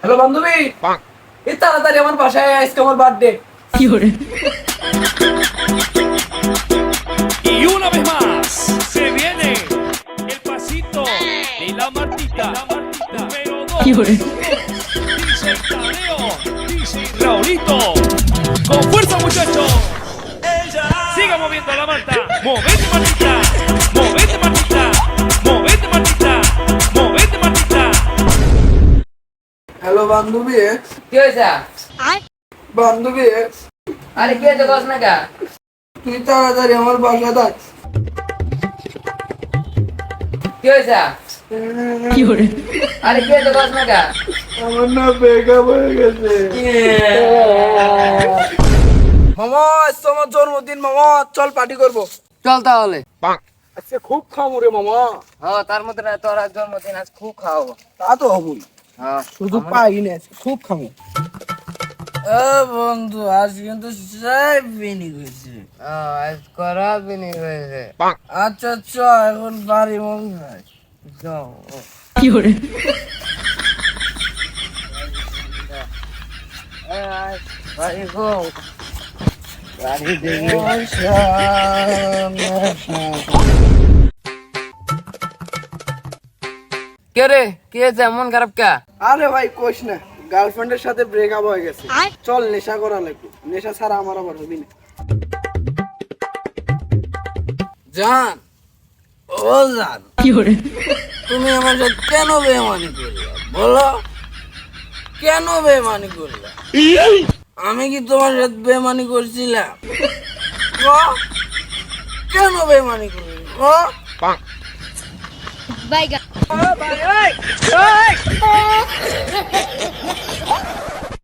Hello বান্ধবী, এই তাড়াতাড়ি আমার বাসায় আজকে আমার বার্থডে। কি hore Y una vez más, se viene el pasito de la Martita. Número 2. কি hore Dice Tadeo, dice Raulito. Con fuerza, muchachos. Siga moviendo la Marta. Movete, Martita. Movete, Martita. Movete, Martita. Movete, Martita. Hello বান্ধবী, কি হয়েছে? বান্ধবী আরে কি হয়েছে বস না কা? তুই তাড়াতাড়ি আমার বাসায় থাক। কি হয়েছে? কি hore আরে কি হয়েছে বস না কা? আমার না ব্রেকআপ হয়ে গেছে। মামা আজ তো আমার জন্মদিন, মামা চল পার্টি করবো। চল তাহলে। আজকে খুব খামু রে মামা। হ্যাঁ তার মধ্যে না তোর আজ জন্মদিন, আজ খুব খাওয়াবো। তা তো হবই, হ্যাঁ শুধু পাই না, আজকে খুব খামু। বন্ধু আজ কিন্তু সেই বিনি হয়েছে। আজ করা বিনি হয়েছে। আচ্ছা চ এখন বাড়ি মন খাই। যাও। কি hore বাড়ি গো। বাড়ি দেখি। কে রে, কি হয়েছে মন খারাপ কা? আরে ভাই কোশ না, গার্লফ্রেন্ডের সাথে ব্রেকআপ হয়ে গেছে। চল নেশা করা লাগবে, নেশা ছাড়া আমার আবার হবি না। জান, ও জান, কি hore তুমি আমার সাথে কেন বেমানি করলে বলো? কেন বেমানি করলে? আমি কি তোমার সাথে বেমানি করছিলাম? কেন বেমানি করলে? Bye, guys. ভাই